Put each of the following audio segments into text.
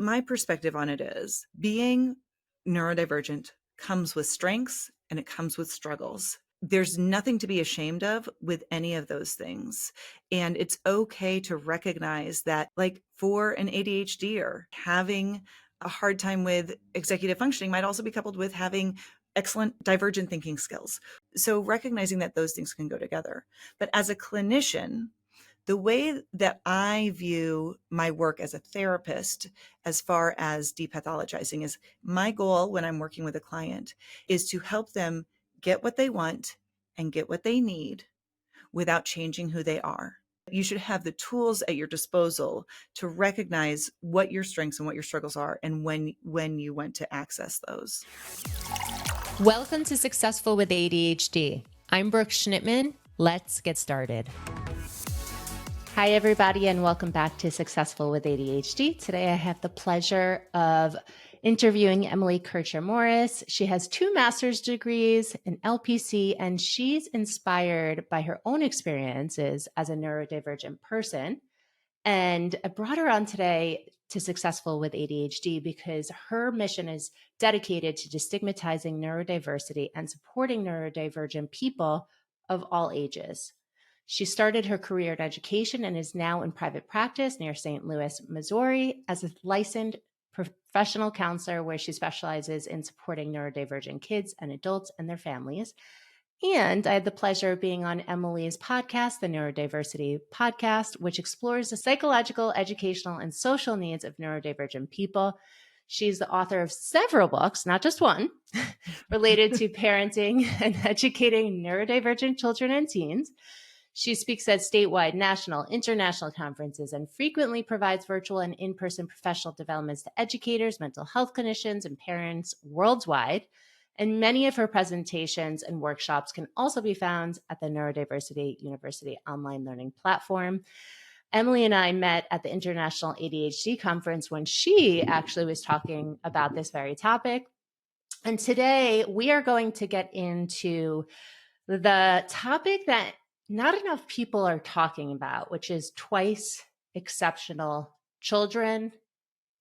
my perspective on it is being neurodivergent comes with strengths and it comes with struggles. There's nothing to be ashamed of with any of those things. And it's okay to recognize that, like for an ADHDer, having a hard time with executive functioning might also be coupled with having excellent divergent thinking skills. So recognizing that those things can go together. But as a clinician, the way that I view my work as a therapist, as far as depathologizing, is my goal when I'm working with a client is to help them get what they want and get what they need without changing who they are. You should have the tools at your disposal to recognize what your strengths and what your struggles are and when you want to access those. Welcome to Successful with ADHD. I'm Brooke Schnittman. Let's get started. Hi, everybody, and welcome back to Successful with ADHD. Today, I have the pleasure of interviewing Emily Kircher-Morris. She has 2 master's degrees in LPC, and she's inspired by her own experiences as a neurodivergent person. And I brought her on today to Successful with ADHD because her mission is dedicated to destigmatizing neurodiversity and supporting neurodivergent people of all ages. She started her career in education and is now in private practice near St. Louis, Missouri, as a licensed professional counselor where she specializes in supporting neurodivergent kids and adults and their families. And I had the pleasure of being on Emily's podcast, the Neurodiversity Podcast, which explores the psychological, educational, and social needs of neurodivergent people. She's the author of several books, not just one, related to parenting and educating neurodivergent children and teens. She speaks at statewide, national, international conferences and frequently provides virtual and in-person professional developments to educators, mental health clinicians, and parents worldwide. And many of her presentations and workshops can also be found at the Neurodiversity University online learning platform. Emily and I met at the International ADHD Conference when she actually was talking about this very topic. And today we are going to get into the topic that not enough people are talking about, which is twice exceptional children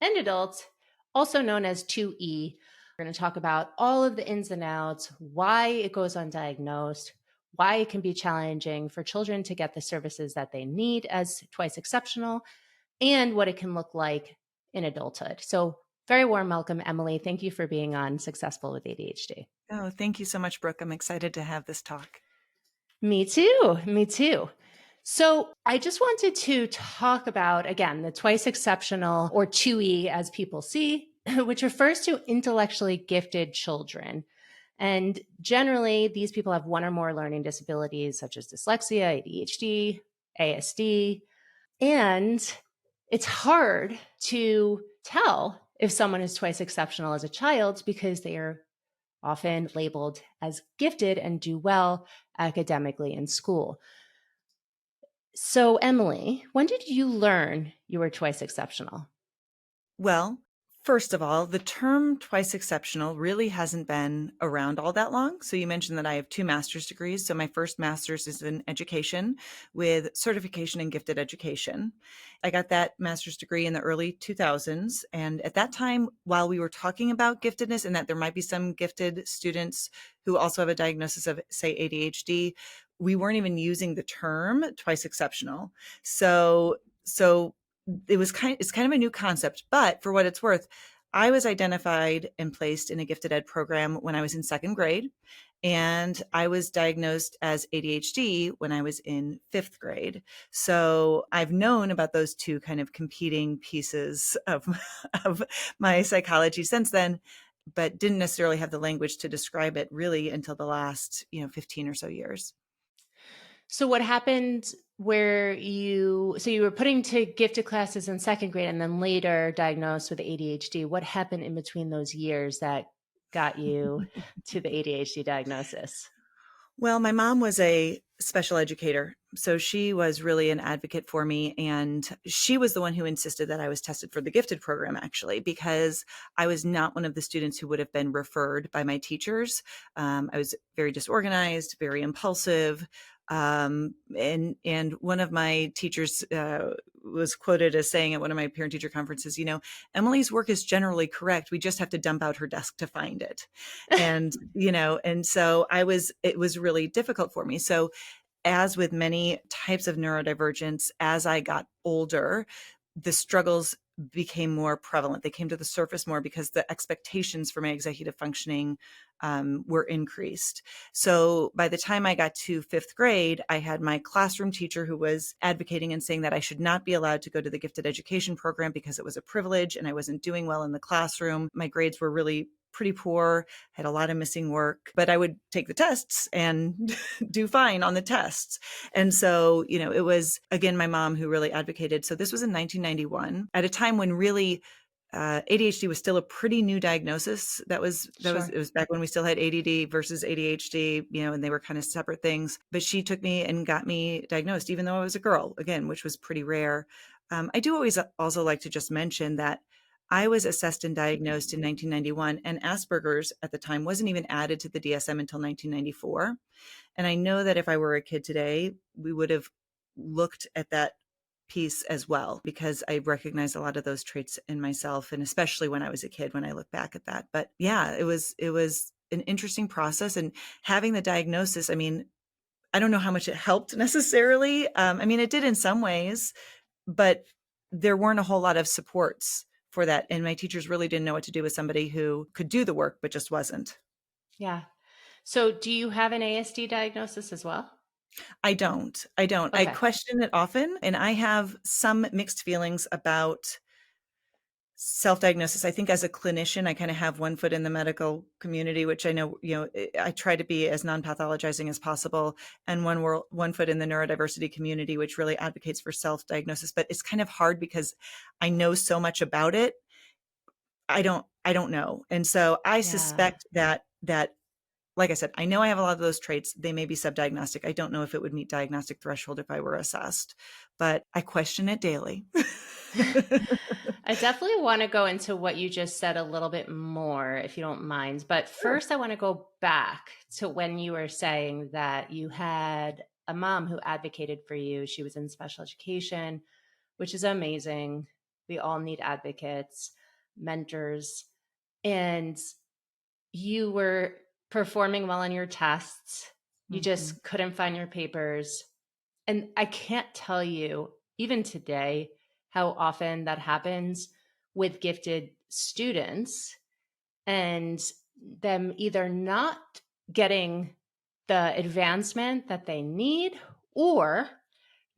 and adults, also known as 2E. We're going to talk about all of the ins and outs, why it goes undiagnosed, why it can be challenging for children to get the services that they need as twice exceptional, and what it can look like in adulthood. So very warm welcome, Emily. Thank you for being on Successful with ADHD. Oh, thank you so much, Brooke. I'm excited to have this talk. Me too. Me too. So I just wanted to talk about, again, the twice exceptional, or 2E as people see, which refers to intellectually gifted children. And generally, these people have one or more learning disabilities such as dyslexia, ADHD, ASD. And it's hard to tell if someone is twice exceptional as a child because they are often labeled as gifted and do well academically in school. So, Emily, when did you learn you were twice exceptional? Well, first of all, the term twice exceptional really hasn't been around all that long. So you mentioned that I have 2 master's degrees. So my first master's is in education with certification in gifted education. I got that master's degree in the early 2000s. And at that time, while we were talking about giftedness and that there might be some gifted students who also have a diagnosis of, say, ADHD, we weren't even using the term twice exceptional. So it's kind of a new concept, but for what it's worth, I was identified and placed in a gifted ed program when I was in 2nd grade, and I was diagnosed as ADHD when I was in 5th grade. So I've known about those 2 kind of competing pieces of my psychology since then, but didn't necessarily have the language to describe it really until the last, 15 or so years. So what happened where you were put into gifted classes in 2nd grade and then later diagnosed with ADHD? What happened in between those years that got you to the ADHD diagnosis? Well, my mom was a special educator, so she was really an advocate for me. And she was the one who insisted that I was tested for the gifted program, actually, because I was not one of the students who would have been referred by my teachers. I was very disorganized, very impulsive, And one of my teachers was quoted as saying at one of my parent teacher conferences, Emily's work is generally correct. We just have to dump out her desk to find it. And so it was really difficult for me. So as with many types of neurodivergence, as I got older, the struggles became more prevalent. They came to the surface more because the expectations for my executive functioning were increased. So by the time I got to fifth grade, I had my classroom teacher who was advocating and saying that I should not be allowed to go to the gifted education program because it was a privilege and I wasn't doing well in the classroom. My grades were really pretty poor, had a lot of missing work, but I would take the tests and do fine on the tests. And so, it was, again, my mom who really advocated. So this was in 1991 at a time when really ADHD was still a pretty new diagnosis. It was back when we still had ADD versus ADHD, and they were kind of separate things. But she took me and got me diagnosed, even though I was a girl, again, which was pretty rare. I do always also like to just mention that I was assessed and diagnosed in 1991, and Asperger's at the time wasn't even added to the DSM until 1994. And I know that if I were a kid today, we would have looked at that piece as well, because I recognize a lot of those traits in myself, and especially when I was a kid, when I look back at that. But yeah, it was an interesting process. And having the diagnosis, I mean, I don't know how much it helped necessarily. I mean, it did in some ways, but there weren't a whole lot of supports for that. And my teachers really didn't know what to do with somebody who could do the work, but just wasn't. Yeah. So do you have an ASD diagnosis as well? I don't. I Okay. question it often, and I have some mixed feelings about self-diagnosis. I think as a clinician, I kind of have one foot in the medical community, which I know, I try to be as non-pathologizing as possible, and one foot in the neurodiversity community, which really advocates for self-diagnosis. But it's kind of hard because I know so much about it. I don't know. And so I Yeah. suspect that like I said, I know I have a lot of those traits. They may be subdiagnostic. I don't know if it would meet diagnostic threshold if I were assessed, but I question it daily. I definitely want to go into what you just said a little bit more, if you don't mind. But Sure. first, I want to go back to when you were saying that you had a mom who advocated for you. She was in special education, which is amazing. We all need advocates, mentors, and you were performing well on your tests. You Mhm. just couldn't find your papers. And I can't tell you, even today, how often that happens with gifted students and them either not getting the advancement that they need or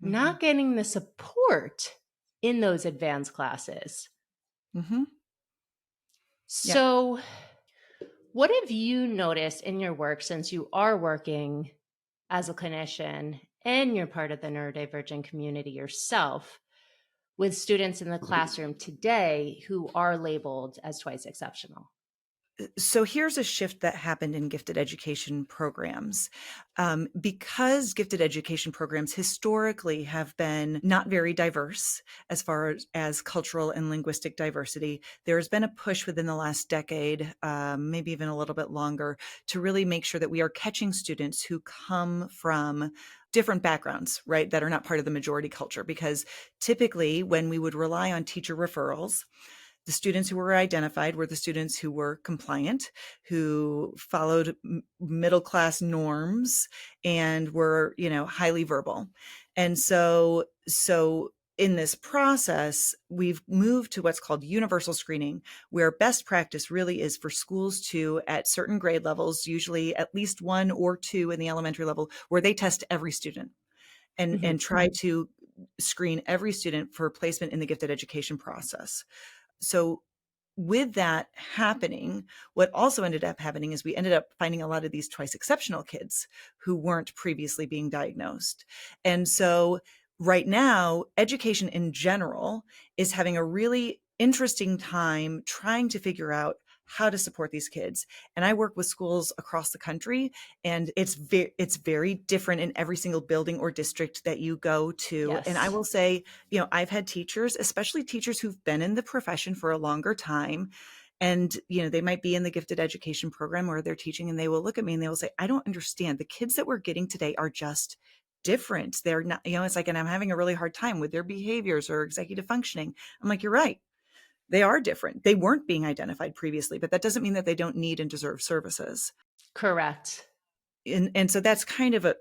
Mhm. not getting the support in those advanced classes. Mhm. Yeah. So, what have you noticed in your work since you are working as a clinician and you're part of the neurodivergent community yourself with students in the classroom today who are labeled as twice exceptional? So here's a shift that happened in gifted education programs. Because gifted education programs historically have been not very diverse as far as cultural and linguistic diversity, there's been a push within the last decade, maybe even a little bit longer, to really make sure that we are catching students who come from different backgrounds, right, that are not part of the majority culture. Because typically, when we would rely on teacher referrals, the students who were identified were the students who were compliant, who followed middle class norms and were, highly verbal. And so in this process, we've moved to what's called universal screening, where best practice really is for schools to, at certain grade levels, usually at least one or two in the elementary level, where they test every student Mhm. and try to screen every student for placement in the gifted education process. So with that happening, what also ended up happening is we ended up finding a lot of these twice exceptional kids who weren't previously being diagnosed. And so right now, education in general is having a really interesting time trying to figure out how to support these kids. And I work with schools across the country, and it's very different in every single building or district that you go to. And I Yes. will say, I've had teachers, especially teachers who've been in the profession for a longer time, and they might be in the gifted education program where they're teaching, and they will look at me and they will say, I don't understand, the kids that we're getting today are just different. They're not, it's like, and I'm having a really hard time with their behaviors or executive functioning. I'm like, you're right. They are different. They weren't being identified previously, but that doesn't mean that they don't need and deserve services. Correct. And so that's kind of a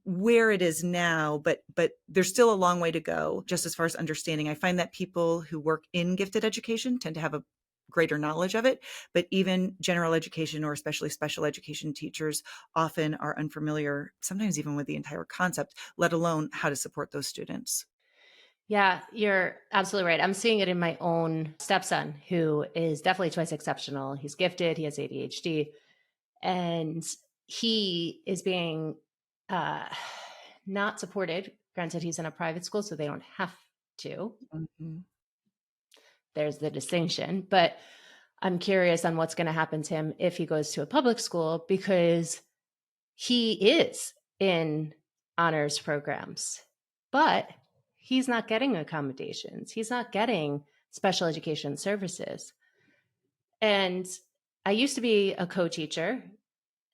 where it is now, but there's still a long way to go just as far as understanding. I find that people who work in gifted education tend to have a greater knowledge of it, but even general education or especially special education teachers often are unfamiliar, sometimes even with the entire concept, let alone how to support those students. Yeah, you're absolutely right. I'm seeing it in my own stepson, who is definitely twice exceptional. He's gifted, he has ADHD, and he is being uh, not supported. Granted, he's in a private school, so they don't have to. Mhm. There's the distinction. But I'm curious on what's going to happen to him if he goes to a public school, because he is in honors programs, but he's not getting accommodations. He's not getting special education services. And I used to be a co-teacher,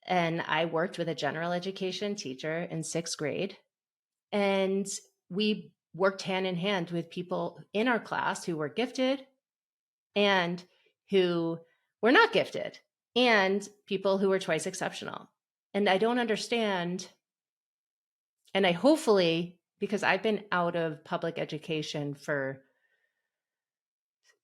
and I worked with a general education teacher in 6th grade. And we worked hand in hand with people in our class who were gifted and who were not gifted, and people who were twice exceptional. And I don't understand. And I hopefully, because I've been out of public education for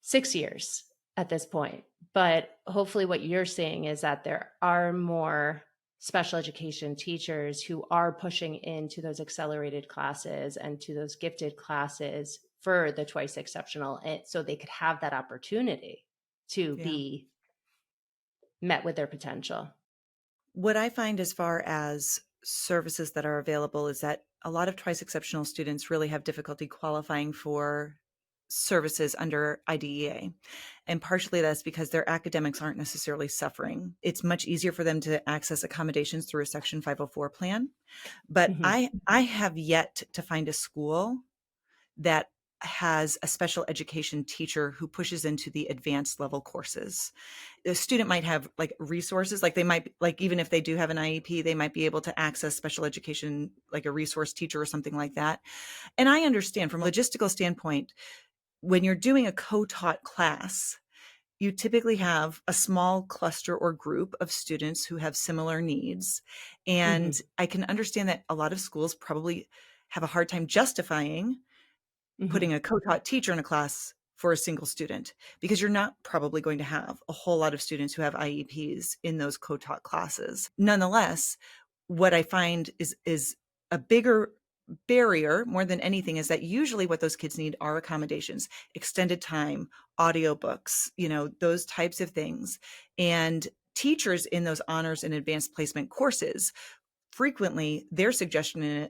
6 years at this point, but hopefully what you're seeing is that there are more special education teachers who are pushing into those accelerated classes and to those gifted classes for the twice exceptional, and so they could have that opportunity to Yeah. be met with their potential. What I find as far as services that are available is that a lot of twice exceptional students really have difficulty qualifying for services under IDEA. And partially that's because their academics aren't necessarily suffering. It's much easier for them to access accommodations through a Section 504 plan. But Mm-hmm. I have yet to find a school that has a special education teacher who pushes into the advanced level courses. The student might have like resources, like they might, like even if they do have an IEP, they might be able to access special education, like a resource teacher or something like that. And I understand from a logistical standpoint, when you're doing a co-taught class, you typically have a small cluster or group of students who have similar needs. Mm-hmm. And I can understand that a lot of schools probably have a hard time justifying Mm-hmm. putting a co-taught teacher in a class for a single student, because you're not probably going to have a whole lot of students who have IEPs in those co-taught classes. Nonetheless, what I find is a bigger barrier more than anything is that usually what those kids need are accommodations, extended time, audiobooks, those types of things. And teachers in those honors and advanced placement courses, frequently their suggestion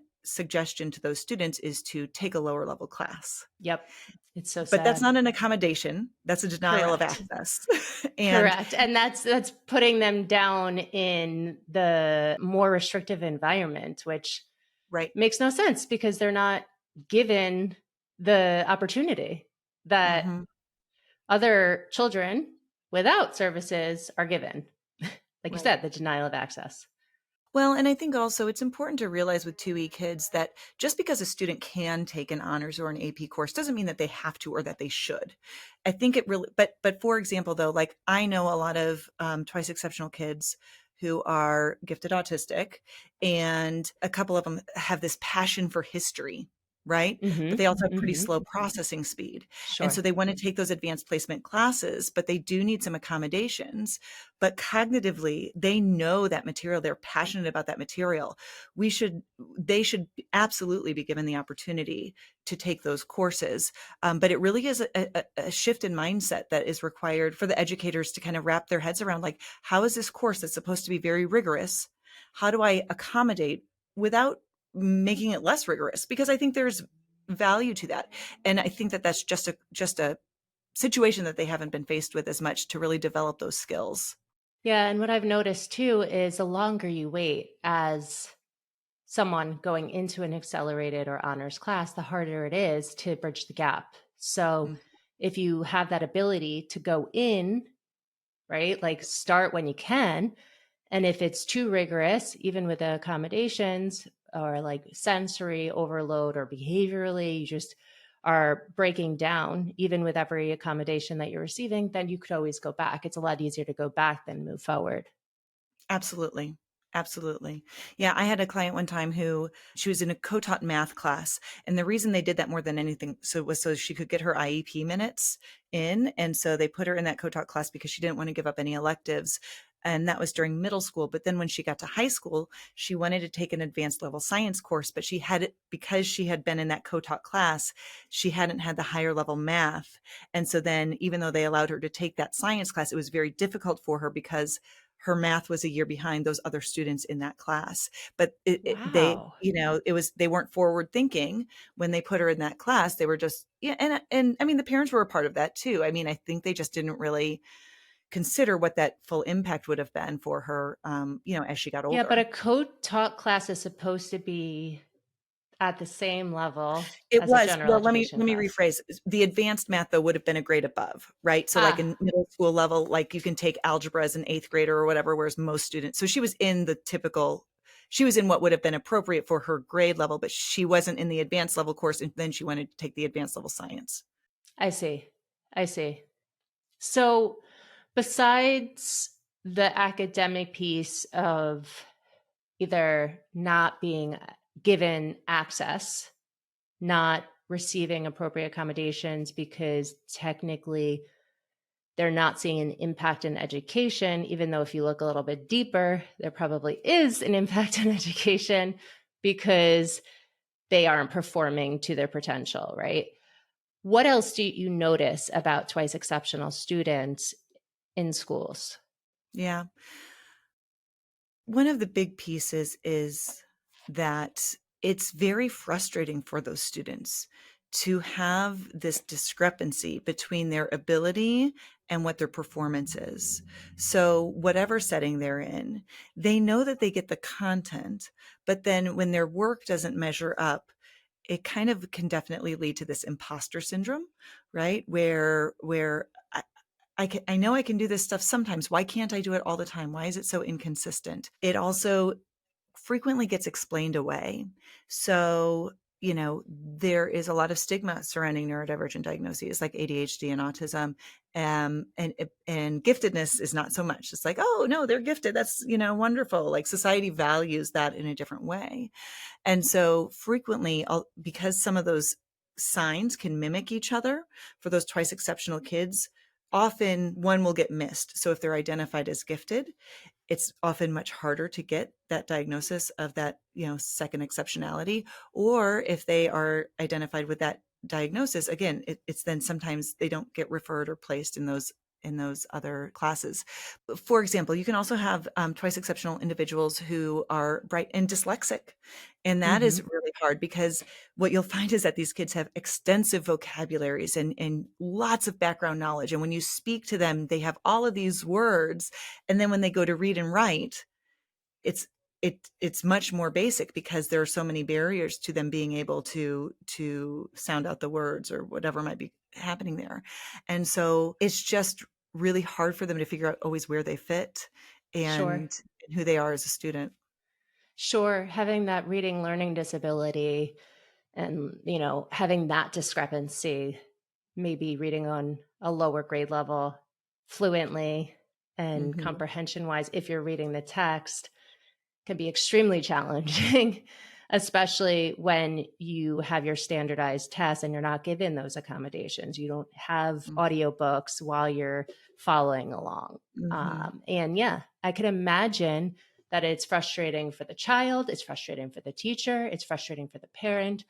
to those students is to take a lower level class. Yep. It's so But that's sad. not an accommodation. That's a denial of Correct. access. And Correct. And that's putting them down in the more restrictive environment, which right. makes no sense because they're not given the opportunity that Mm-hmm. other children without services are given. Like you Right. said, the denial of access. Well, and I think also it's important to realize with 2E kids that just because a student can take an honors or an AP course doesn't mean that they have to or that they should. I think it really, but for example, though, like I know a lot of twice exceptional kids who are gifted autistic, and a couple of them have this passion for history, right? But they also Mm-hmm. have pretty Mm-hmm. slow processing speed. And Sure. so they want to take those advanced placement classes, but they do need some accommodations. But cognitively, they know that material. They're passionate about that material. They should absolutely be given the opportunity to take those courses. But it really is a shift in mindset that is required for the educators to kind of wrap their heads around, like, how is this course that's supposed to be very rigorous? How do I accommodate without making it less rigorous? Because I think there's value to that. And I think that that's just a situation that they haven't been faced with as much to really develop those skills. Yeah. And what I've noticed too is the longer you wait as someone going into an accelerated or honors class, the harder it is to bridge the gap. So Mm. if you have that ability to go in, right, like start when you can. And if it's too rigorous, even with the accommodations, or like sensory overload or behaviorally, you just are breaking down, even with every accommodation that you're receiving, then you could always go back. It's a lot easier to go back than move forward. Absolutely. Absolutely. Yeah, I had a client one time who she was in a co-taught math class, and the reason they did that more than anything was so she could get her IEP minutes in, and so they put her in that co-taught class because she didn't want to give up any electives. And that was during middle school. But then when she got to high school, she wanted to take an advanced level science course, but she had it because she had been in that co-taught class, she hadn't had the higher level math. And so then even though they allowed her to take that science class, it was very difficult for her because her math was a year behind those other students in that class. But they, Wow. they weren't forward thinking when they put her in that class. They were just, yeah. And I mean, the parents were a part of that too. I mean, I think they just didn't really consider what that full impact would have been for her, as she got Yeah, but older. a co-taught class is supposed to be at the same level It as a was, general well, let me education let me class. rephrase. The advanced math, though, would have been a grade above, right? So like in Ah, middle school level, like you can take algebra as an eighth grader or whatever, whereas most students, so she was in what would have been appropriate for her grade level, but she wasn't in the advanced level course, and then she wanted to take the advanced level science. I see. I see. So besides the academic piece of either not being given access, not receiving appropriate accommodations because technically they're not seeing an impact in education, even though if you look a little bit deeper, there probably is an impact in education because they aren't performing to their potential, right? What else do you notice about twice exceptional students in schools? Yeah. One of the big pieces is that it's very frustrating for those students to have this discrepancy between their ability and what their performance is. So, whatever setting they're in, they know that they get the content, but then when their work doesn't measure up, it kind of can definitely lead to this imposter syndrome, right? Where I know I can do this stuff sometimes. Why can't I do it all the time? Why is it so inconsistent? It also frequently gets explained away. So, there is a lot of stigma surrounding neurodivergent diagnoses like ADHD and autism. And giftedness is not so much. It's like, oh, no, they're gifted. That's, wonderful. Like society values that in a different way. And so frequently, because some of those signs can mimic each other for those twice exceptional kids, often one will get missed. So if they're identified as gifted, it's often much harder to get that diagnosis of that, second exceptionality. Or if they are identified with that diagnosis, again, it's then sometimes they don't get referred or placed in those other classes. For example, you can also have twice exceptional individuals who are bright and dyslexic. And that is Mm-hmm. really hard because what you'll find is that these kids have extensive vocabularies and lots of background knowledge. And when you speak to them, they have all of these words. And then when they go to read and write, it's it's much more basic because there are so many barriers to them being able to sound out the words or whatever might be happening there. And so it's just really hard for them to figure out always where they fit Sure. and who they are as a student. Sure. Having that reading learning disability and, having that discrepancy, maybe reading on a lower grade level fluently and Mhm. comprehension wise, if you're reading the text, can be extremely challenging, especially when you have your standardized tests and you're not given those accommodations. You don't have audiobooks while you're following along. Mhm. And yeah, I can imagine that it's frustrating for the child, it's frustrating for the teacher, it's frustrating for the parent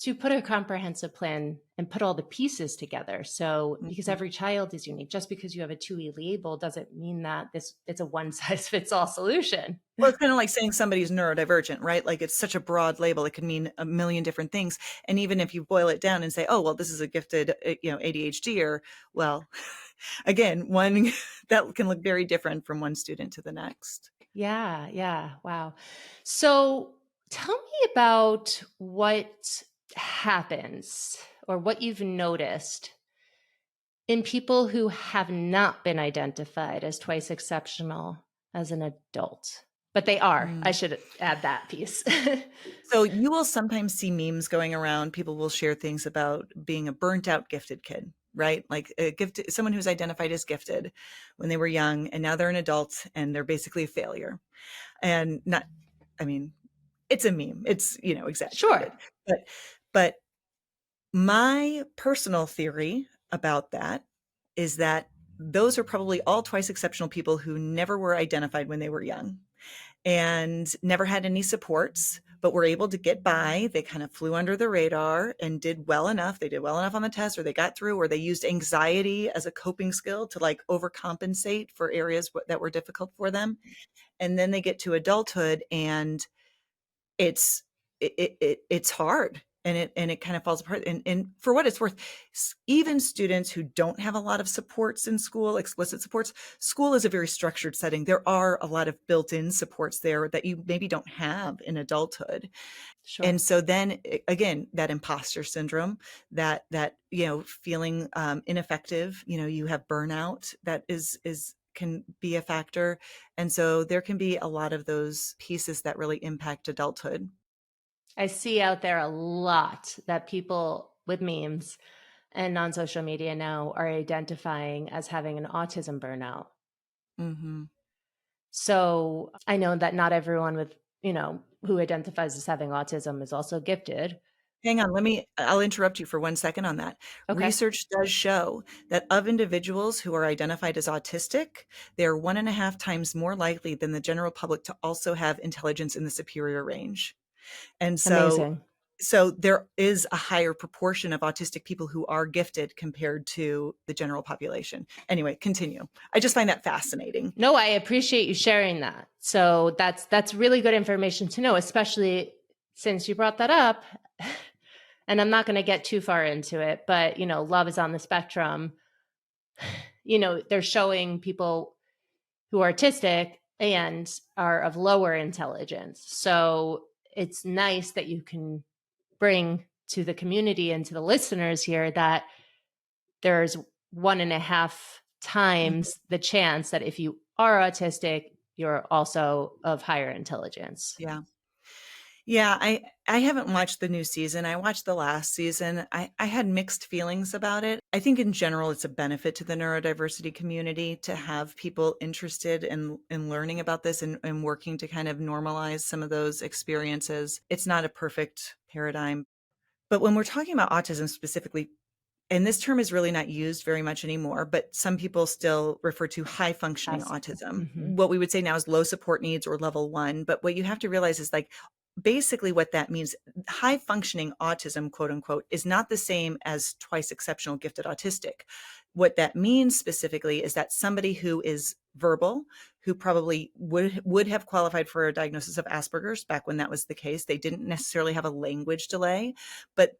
to put a comprehensive plan and put all the pieces together. So, because Mhm. every child is unique, just because you have a 2E label doesn't mean that it's a one size fits all solution. Well, it's kinda like saying somebody's neurodivergent, right? Like, it's such a broad label, it can mean a million different things, and even if you boil it down and say, "Oh, well, this is a gifted, ADHDer," well, again, one that can look very different from one student to the next. Yeah, yeah. Wow. So tell me about what happens or what you've noticed in people who have not been identified as twice exceptional as an adult. But they are. I Mm. should add that piece. So you will sometimes see memes going around. People will share things about being a burnt out gifted kid, right? Like a gifted, someone who's identified as gifted when they were young and now they're an adult and they're basically a failure. And not, I mean, it's a meme. It's, Sure. exaggerated. But my personal theory about that is that those are probably all twice exceptional people who never were identified when they were young and never had any supports, but were able to get by. They kind of flew under the radar and did well enough. They did well enough on the test, or they got through, or they used anxiety as a coping skill to like overcompensate for areas that were difficult for them. And then they get to adulthood and it's it's hard and it kind of falls apart. And for what it's worth, even students who don't have a lot of supports in school, explicit supports, school is a very structured setting. There are a lot of built-in supports there that you maybe don't have in adulthood. Sure. And so then again, that imposter syndrome, that feeling ineffective, you have burnout that is can be a factor. And so there can be a lot of those pieces that really impact adulthood. I see out there a lot that people with memes and on social media now are identifying as having an autism burnout. Hmm. So I know that not everyone with, who identifies as having autism is also gifted. Hang on, I'll interrupt you for 1 second on that. Okay. Research does show that of individuals who are identified as autistic, they are 1.5 times more likely than the general public to also have intelligence in the superior range. And Amazing. so there is a higher proportion of autistic people who are gifted compared to the general population. Anyway, continue. I just find that fascinating. No, I appreciate you sharing that. So that's really good information to know, especially since you brought that up. And I'm not going to get too far into it, but love is on the spectrum. They're showing people who are autistic and are of lower intelligence. So it's nice that you can bring to the community and to the listeners here that there's 1.5 times the chance that if you are autistic, you're also of higher intelligence. Yeah. Yeah, I haven't watched the new season. I watched the last season. I had mixed feelings about it. I think in general it's a benefit to the neurodiversity community to have people interested in learning about this and working to kind of normalize some of those experiences. It's not a perfect paradigm. But when we're talking about autism specifically, and this term is really not used very much anymore, but some people still refer to high functioning autism. Mm-hmm. What we would say now is low support needs or level 1. But what you have to realize is like basically what that means, high functioning autism, quote unquote, is not the same as twice exceptional gifted autistic. What that means specifically is that somebody who is verbal, who probably would have qualified for a diagnosis of Asperger's back when that was the case. They didn't necessarily have a language delay, but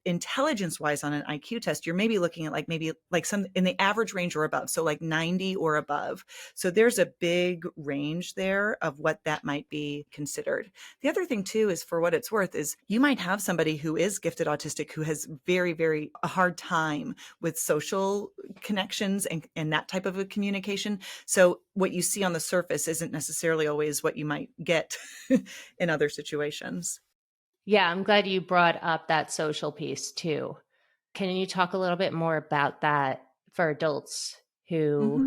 intelligence wise on an IQ test, you're maybe looking at maybe some in the average range or above. So like 90 or above. So there's a big range there of what that might be considered. The other thing too is, for what it's worth, is you might have somebody who is gifted autistic who has very, very a hard time with social connections and that type of a communication. So what you see on the surface isn't necessarily always what you might get in other situations. Yeah, I'm glad you brought up that social piece too. Can you talk a little bit more about that for adults who Mm-hmm.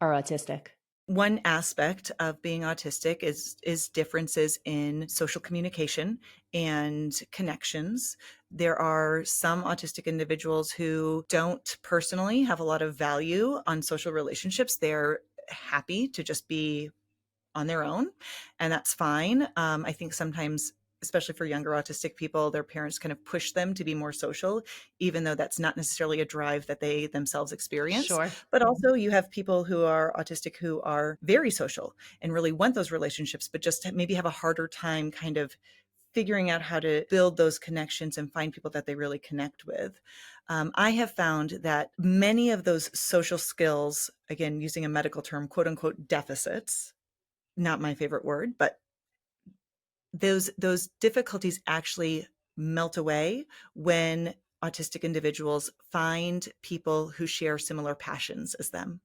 are autistic? One aspect of being autistic is differences in social communication and connections. There are some autistic individuals who don't personally have a lot of value on social relationships. They're happy to just be on their own, and that's fine. I think sometimes, especially for younger autistic people, their parents kind of push them to be more social, even though that's not necessarily a drive that they themselves experience. Sure. But also, you have people who are autistic who are very social and really want those relationships, but just maybe have a harder time kind of figuring out how to build those connections and find people that they really connect with. I have found that many of those social skills, again, using a medical term, quote unquote, deficits, not my favorite word, but those difficulties actually melt away when autistic individuals find people who share similar passions as them.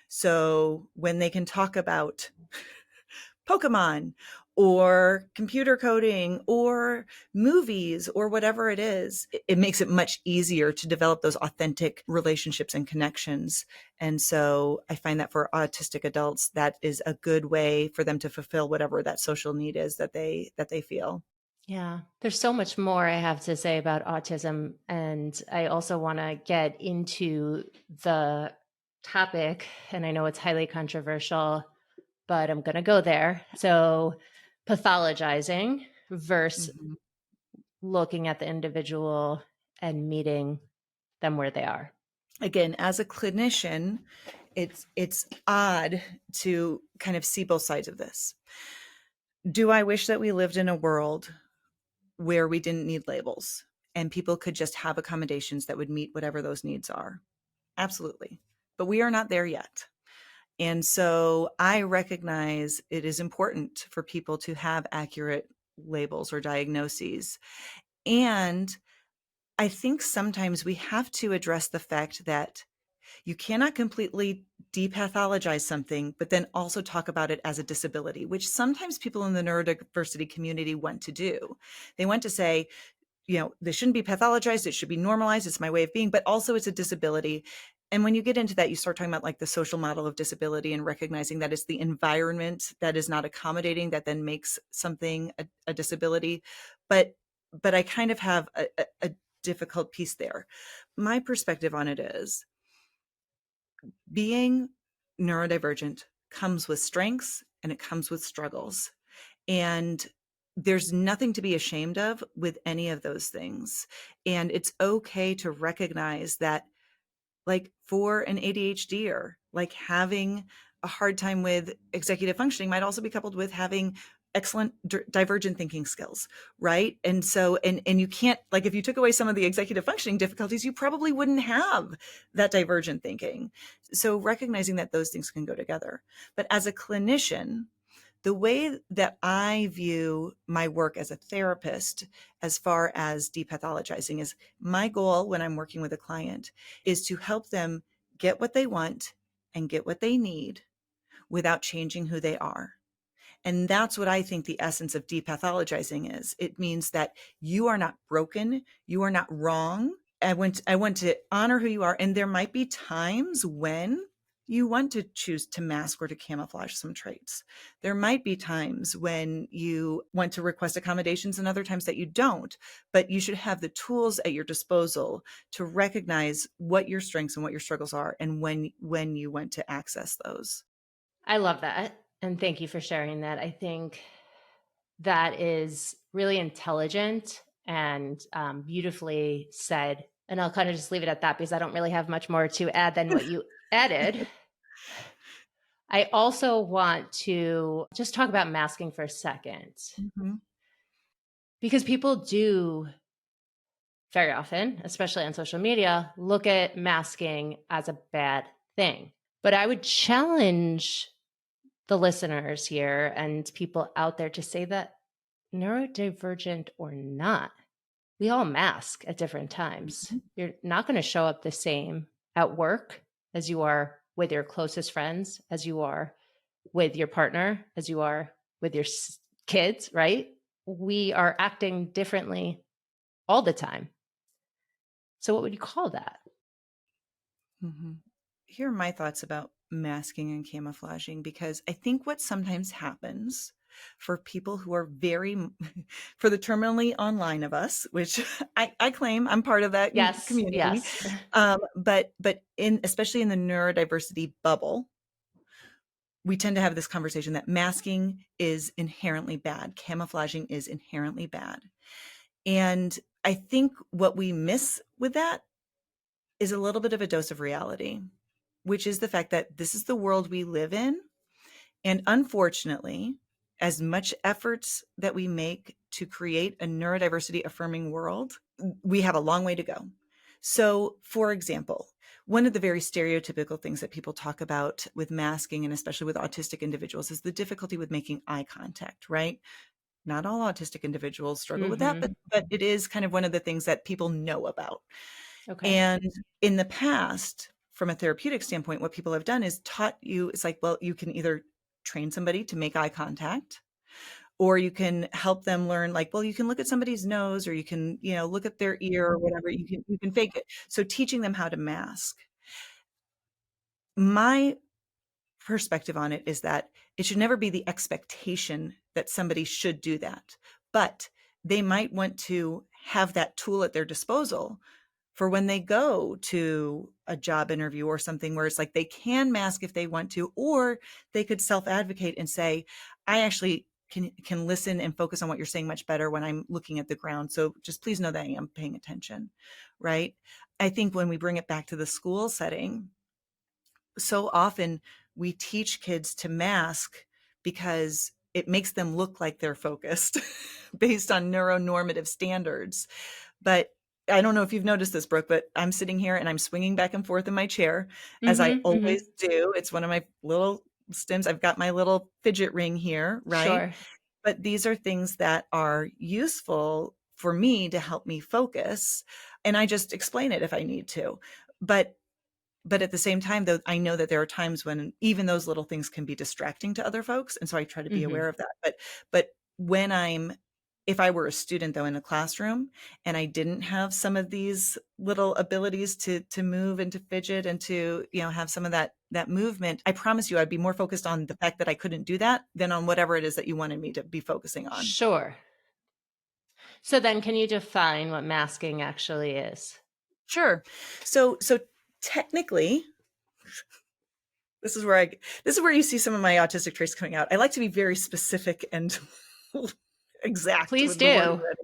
So when they can talk about Pokemon or computer coding or movies or whatever it is. It makes it much easier to develop those authentic relationships and connections. And so I find that for autistic adults, that is a good way for them to fulfill whatever that social need is that they feel. Yeah, there's so much more I have to say about autism. And I also want to get into the topic, and I know it's highly controversial, but I'm going to go there. So, pathologizing versus Mhm. looking at the individual and meeting them where they are. Again, as a clinician, it's odd to kind of see both sides of this. Do I wish that we lived in a world where we didn't need labels and people could just have accommodations that would meet whatever those needs are? Absolutely. But we are not there yet. And so I recognize it is important for people to have accurate labels or diagnoses. And I think sometimes we have to address the fact that you cannot completely depathologize something, but then also talk about it as a disability, which sometimes people in the neurodiversity community want to do. They want to say, this shouldn't be pathologized. It should be normalized. It's my way of being, but also it's a disability. And when you get into that, you start talking about like the social model of disability and recognizing that it's the environment that is not accommodating that then makes something a disability. But I kind of have a difficult piece there. My perspective on it is being neurodivergent comes with strengths and it comes with struggles. And there's nothing to be ashamed of with any of those things. And it's okay to recognize that, like for an ADHDer, like having a hard time with executive functioning might also be coupled with having excellent divergent thinking skills, right? And so, and you can't, like, if you took away some of the executive functioning difficulties, you probably wouldn't have that divergent thinking. So recognizing that those things can go together. But as a clinician, the way that I view my work as a therapist, as far as depathologizing, is my goal when I'm working with a client is to help them get what they want and get what they need without changing who they are. And that's what I think the essence of depathologizing is. It means that you are not broken, you are not wrong. I want to honor who you are. And there might be times when you want to choose to mask or to camouflage some traits. There might be times when you want to request accommodations and other times that you don't, but you should have the tools at your disposal to recognize what your strengths and what your struggles are and when you want to access those. I love that. And thank you for sharing that. I think that is really intelligent and beautifully said. And I'll kind of just leave it at that because I don't really have much more to add than what you added. I also want to just talk about masking for a second Mhm. because people do very often, especially on social media, look at masking as a bad thing. But I would challenge the listeners here and people out there to say that neurodivergent or not, we all mask at different times. Mhm. You're not going to show up the same at work as you are with your closest friends, as you are with your partner, as you are with your kids, right? We are acting differently all the time. So, what would you call that? Mhm. Here are my thoughts about masking and camouflaging, because I think what sometimes happens for people who are for the terminally online of us, which I claim I'm part of that Yes, community, yes. but especially in the neurodiversity bubble, we tend to have this conversation that masking is inherently bad, camouflaging is inherently bad. And I think what we miss with that is a little bit of a dose of reality, which is the fact that this is the world we live in. And unfortunately, as much efforts that we make to create a neurodiversity affirming world, we have a long way to go. So, for example, one of the very stereotypical things that people talk about with masking, and especially with autistic individuals, is the difficulty with making eye contact, right? Not all autistic individuals struggle with that, Mm-hmm. but it is kind of one of the things that people know about. Okay. And in the past, from a therapeutic standpoint, what people have done is taught you, it's like, well, you can either train somebody to make eye contact, or you can help them learn, like, well, you can look at somebody's nose, or you can, look at their ear or whatever. You can fake it. So teaching them how to mask. My perspective on it is that it should never be the expectation that somebody should do that, but they might want to have that tool at their disposal for when they go to a job interview or something, where it's like they can mask if they want to, or they could self-advocate and say, I actually can listen and focus on what you're saying much better when I'm looking at the ground. So just please know that I am paying attention, right? I think when we bring it back to the school setting, so often we teach kids to mask because it makes them look like they're focused based on neuronormative standards. But I don't know if you've noticed this, Brooke, but I'm sitting here and I'm swinging back and forth in my chair, as I Mm-hmm. Mm-hmm. always do. It's one of my little stems. I've got my little fidget ring here, right? Sure. But these are things that are useful for me to help me focus. And I just explain it if I need to. But at the same time, though, I know that there are times when even those little things can be distracting to other folks. And so I try to be Mm-hmm. aware of that. But when if I were a student, though, in a classroom, and I didn't have some of these little abilities to move and to fidget and to, have some of that movement, I promise you I'd be more focused on the fact that I couldn't do that than on whatever it is that you wanted me to be focusing on. Sure. So then can you define what masking actually is? Sure. So technically, this is where you see some of my autistic traits coming out. I like to be very specific and exact Please with the wording do. that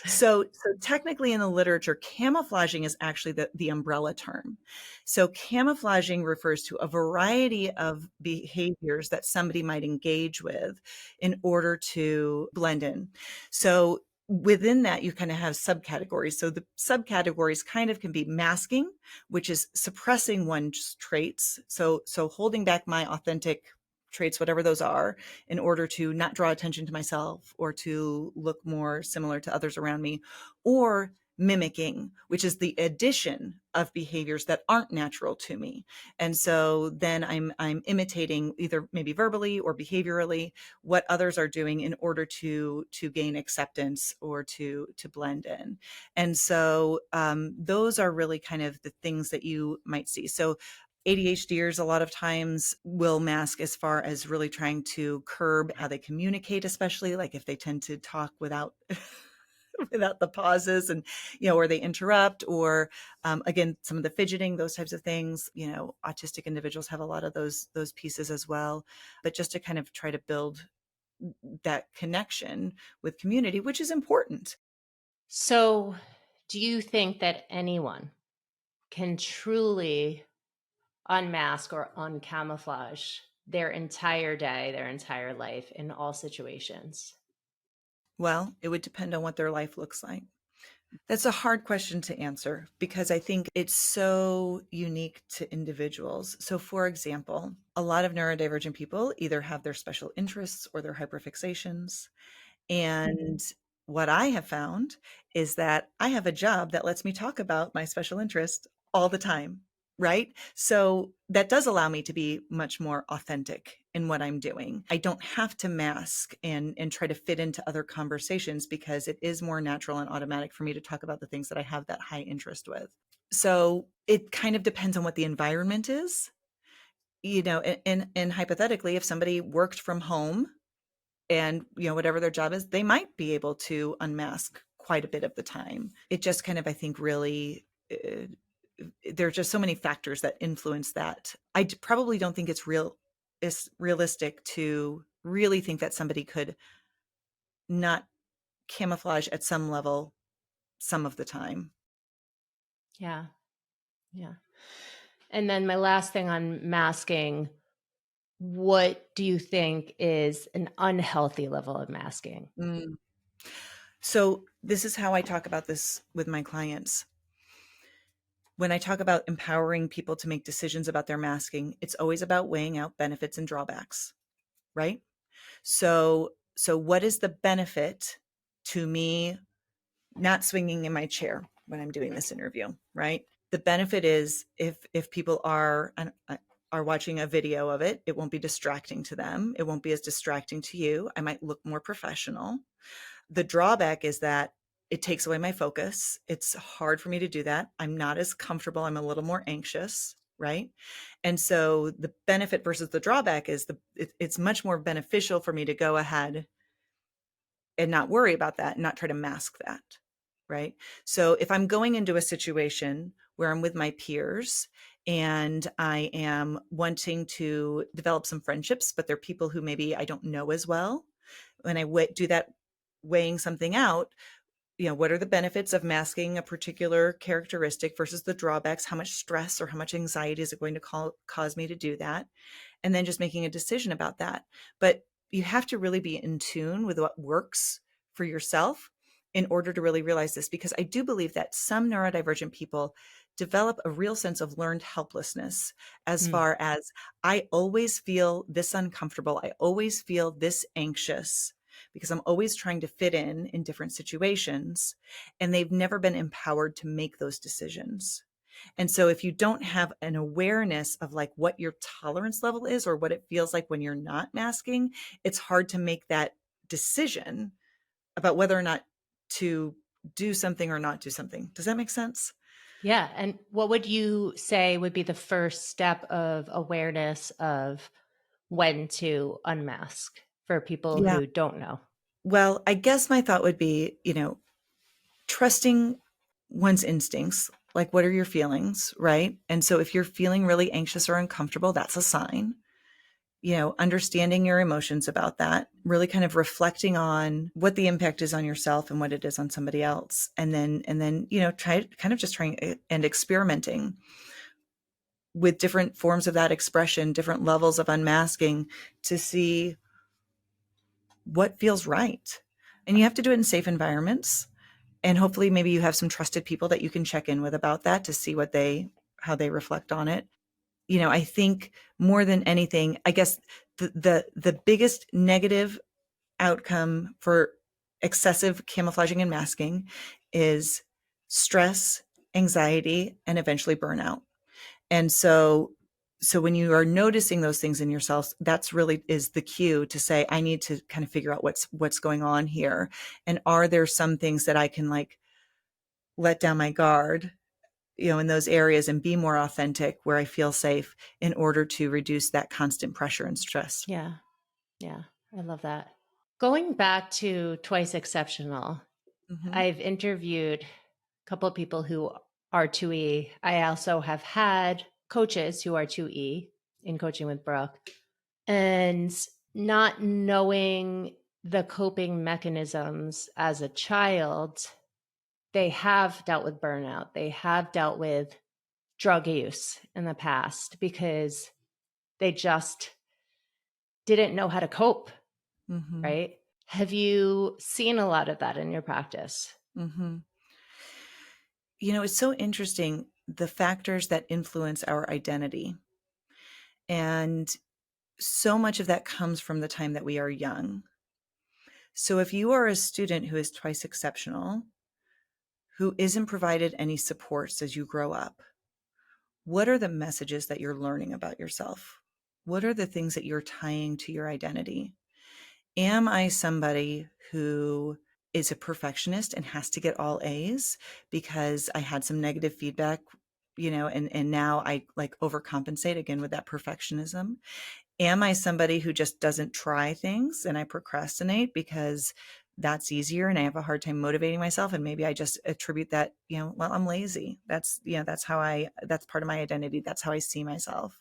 so technically in the literature, camouflaging is actually the umbrella term. So camouflaging refers to a variety of behaviors that somebody might engage with in order to blend in. So within that, you kind of have subcategories. So the subcategories kind of can be masking, which is suppressing one's traits. So holding back my authentic traits, whatever those are, in order to not draw attention to myself or to look more similar to others around me, or mimicking, which is the addition of behaviors that aren't natural to me. And so then I'm imitating, either maybe verbally or behaviorally, what others are doing in order to gain acceptance or to blend in. And so those are really kind of the things that you might see. So ADHDers a lot of times will mask as far as really trying to curb how they communicate, especially like if they tend to talk without without the pauses, and or they interrupt, or again, some of the fidgeting, those types of things. Autistic individuals have a lot of those pieces as well. But just to kind of try to build that connection with community, which is important. So do you think that anyone can truly unmask or uncamouflage their entire day, their entire life in all situations? Well, it would depend on what their life looks like. That's a hard question to answer because I think it's so unique to individuals. So, for example, a lot of neurodivergent people either have their special interests or their hyperfixations. And what I have found is that I have a job that lets me talk about my special interest all the time, right? So that does allow me to be much more authentic in what I'm doing. I don't have to mask and try to fit into other conversations because it is more natural and automatic for me to talk about the things that I have that high interest with. So it kind of depends on what the environment is. And hypothetically, if somebody worked from home and whatever their job is, they might be able to unmask quite a bit of the time. It just kind of, I think, really there are just so many factors that influence that. Probably don't think it's realistic to really think that somebody could not camouflage at some level some of the time. Yeah. Yeah. And then my last thing on masking, what do you think is an unhealthy level of masking? Mm. So this is how I talk about this with my clients. When I talk about empowering people to make decisions about their masking, it's always about weighing out benefits and drawbacks, right? So what is the benefit to me not swinging in my chair when I'm doing this interview, right? The benefit is if people are are watching a video of it, it won't be distracting to them. It won't be as distracting to you. I might look more professional. The drawback is that it takes away my focus. It's hard for me to do that. I'm not as comfortable. I'm a little more anxious, right? And so the benefit versus the drawback is it's much more beneficial for me to go ahead and not worry about that and not try to mask that, right? So if I'm going into a situation where I'm with my peers and I am wanting to develop some friendships, but they're people who maybe I don't know as well, when I do that weighing something out, what are the benefits of masking a particular characteristic versus the drawbacks? How much stress or how much anxiety is it going to cause me to do that? And then just making a decision about that. But you have to really be in tune with what works for yourself in order to really realize this, because I do believe that some neurodivergent people develop a real sense of learned helplessness as Mm. far as I always feel this uncomfortable. I always feel this anxious because I'm always trying to fit in different situations. And they've never been empowered to make those decisions. And so if you don't have an awareness of like what your tolerance level is or what it feels like when you're not masking, it's hard to make that decision about whether or not to do something or not do something. Does that make sense? Yeah. And what would you say would be the first step of awareness of when to unmask for people Yeah. who don't know? Well, I guess my thought would be, trusting one's instincts. Like, what are your feelings? Right. And so if you're feeling really anxious or uncomfortable, that's a sign. Understanding your emotions about that, really kind of reflecting on what the impact is on yourself and what it is on somebody else. And then, trying and experimenting with different forms of that expression, different levels of unmasking to see what feels right. And you have to do it in safe environments. And hopefully maybe you have some trusted people that you can check in with about that to see how they reflect on it. I think more than anything, I guess the biggest negative outcome for excessive camouflaging and masking is stress, anxiety, and eventually burnout. And so when you are noticing those things in yourself, that's really is the cue to say, I need to kind of figure out what's going on here. And are there some things that I can like let down my guard, in those areas and be more authentic where I feel safe in order to reduce that constant pressure and stress. Yeah. Yeah. I love that. Going back to Twice Exceptional, Mm-hmm. I've interviewed a couple of people who are 2E. I also have had coaches who are 2E in coaching with Brooke. And not knowing the coping mechanisms as a child, they have dealt with burnout. They have dealt with drug use in the past because they just didn't know how to cope, Mm-hmm. right? Have you seen a lot of that in your practice? Mm-hmm. It's so interesting, the factors that influence our identity. And so much of that comes from the time that we are young. So if you are a student who is twice exceptional, who isn't provided any supports as you grow up, what are the messages that you're learning about yourself? What are the things that you're tying to your identity? Am I somebody who is a perfectionist and has to get all A's because I had some negative feedback, and now I like overcompensate again with that perfectionism? Am I somebody who just doesn't try things and I procrastinate because that's easier and I have a hard time motivating myself? And maybe I just attribute that, well, I'm lazy. That's that's part of my identity. That's how I see myself.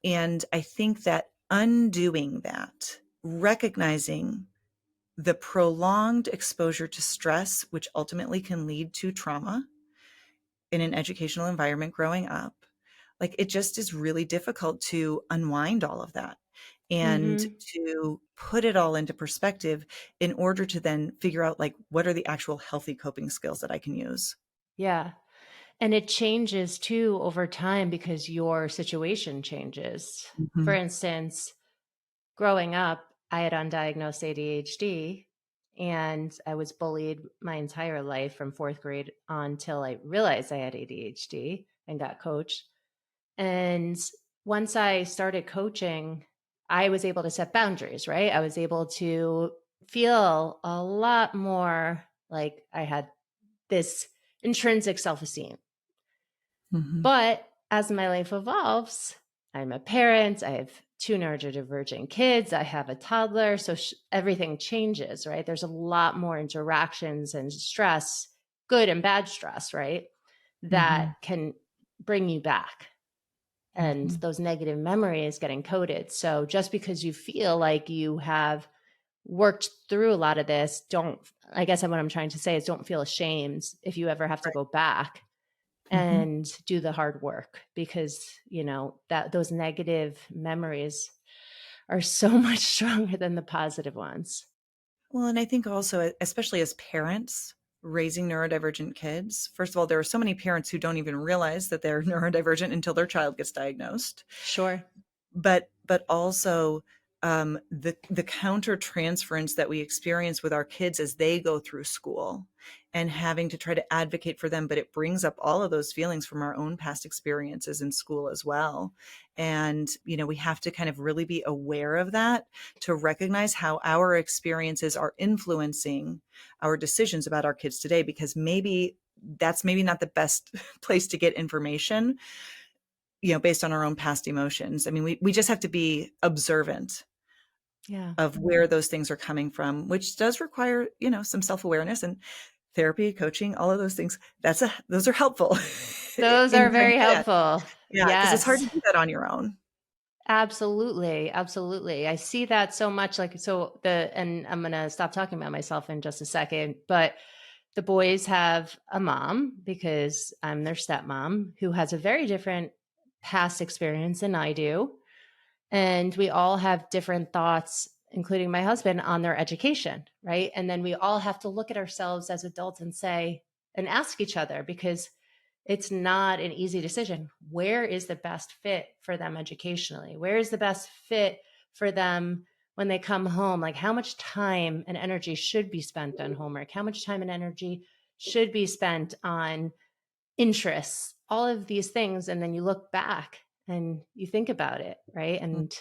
And I think that undoing that, recognizing the prolonged exposure to stress, which ultimately can lead to trauma in an educational environment growing up, like it just is really difficult to unwind all of that and Mm-hmm. to put it all into perspective in order to then figure out like what are the actual healthy coping skills that I can use. Yeah. And it changes too over time because your situation changes. For Mm-hmm. instance, growing up, I had undiagnosed ADHD and I was bullied my entire life from fourth grade on till I realized I had ADHD and got coached. And once I started coaching, I was able to set boundaries, right? I was able to feel a lot more like I had this intrinsic self-esteem. Mhm. But as my life evolves, I'm a parent, I have two neurodivergent kids, I have a toddler. So everything changes, right? There's a lot more interactions and stress, good and bad stress, right? That Mhm. can bring you back. And Mhm. those negative memories get encoded. So just because you feel like you have worked through a lot of this, I guess what I'm trying to say is don't feel ashamed if you ever have to Right. go back Mhm. and do the hard work, because that those negative memories are so much stronger than the positive ones. Well, and I think also, especially as parents raising neurodivergent kids, first of all, there are so many parents who don't even realize that they're neurodivergent until their child gets diagnosed. Sure. But also, the counter transference that we experience with our kids as they go through school and having to try to advocate for them, but it brings up all of those feelings from our own past experiences in school as well. And we have to kind of really be aware of that, to recognize how our experiences are influencing our decisions about our kids today, because maybe not the best place to get information, based on our own past emotions. I mean, we just have to be observant Yeah. of where those things are coming from, which does require, some self-awareness, and therapy, coaching, all of those things. Those are helpful Those in are doing very that. helpful. Yeah, because it's hard to Yes. do that on your own. Absolutely. Absolutely. I see that so much. And I'm going to stop talking about myself in just a second, but the boys have a mom, because I'm their stepmom, who has a very different past experience than I do. And we all have different thoughts, including my husband, on their education, right? And then we all have to look at ourselves as adults and ask each other, because it's not an easy decision. Where is the best fit for them educationally? Where is the best fit for them when they come home? Like, how much time and energy should be spent on homework? How much time and energy should be spent on interests? All of these things. And then you look back and you think about it, right? Mm. And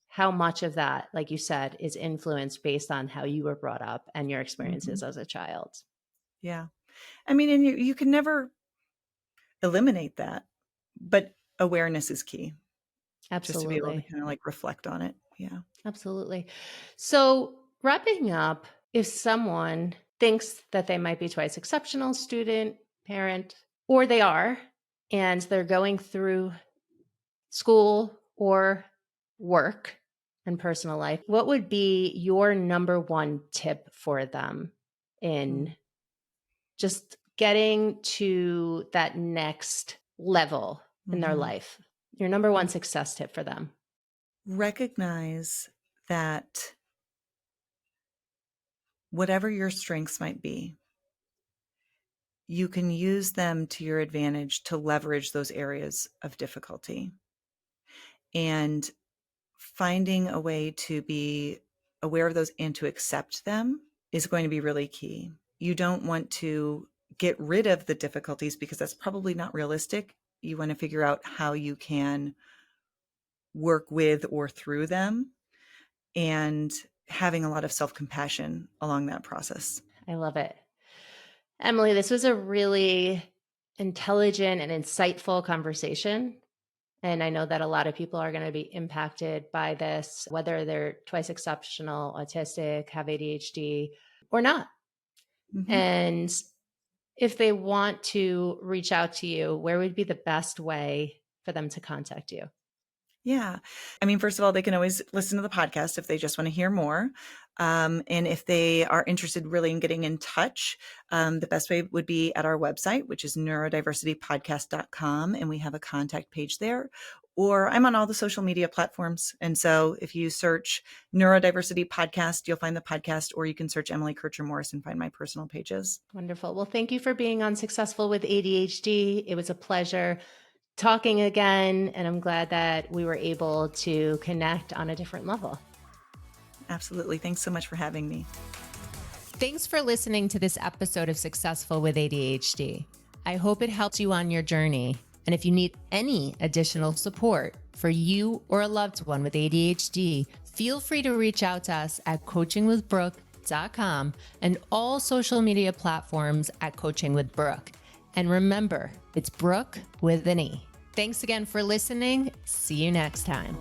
how much of that, like you said, is influenced based on how you were brought up and your experiences Mhm. as a child. Yeah. I mean, and you can never eliminate that, but awareness is key, just to be able to Absolutely. kind of like reflect on it. Yeah. Absolutely. So, wrapping up, if someone thinks that they might be twice exceptional, student, parent, or they are, and they're going through school or work and personal life, what would be your number one tip for them Mm. in just getting to that next level in their Mhm. life? Your number one success tip for them. Recognize that whatever your strengths might be, you can use them to your advantage to leverage those areas of difficulty. And finding a way to be aware of those and to accept them is going to be really key. You don't want to get rid of the difficulties, because that's probably not realistic. You want to figure out how you can work with or through them, and having a lot of self-compassion along that process. I love it. Emily, this was a really intelligent and insightful conversation. And I know that a lot of people are going to be impacted by this, whether they're twice exceptional, autistic, have ADHD, or not. Mhm. And if they want to reach out to you, where would be the best way for them to contact you? Yeah. I mean, first of all, they can always listen to the podcast if they just want to hear more. And if they are interested really in getting in touch, the best way would be at our website, which is neurodiversitypodcast.com. And we have a contact page there. Or I'm on all the social media platforms. And so if you search Neurodiversity Podcast, you'll find the podcast, or you can search Emily Kircher-Morris and find my personal pages. Wonderful. Well, thank you for being on Successful with ADHD. It was a pleasure talking again, and I'm glad that we were able to connect on a different level. Absolutely. Thanks so much for having me. Thanks for listening to this episode of Successful with ADHD. I hope it helped you on your journey. And if you need any additional support for you or a loved one with ADHD, feel free to reach out to us at coachingwithbrooke.com and all social media platforms at Coaching with Brooke. And remember, it's Brooke with an E. Thanks again for listening. See you next time.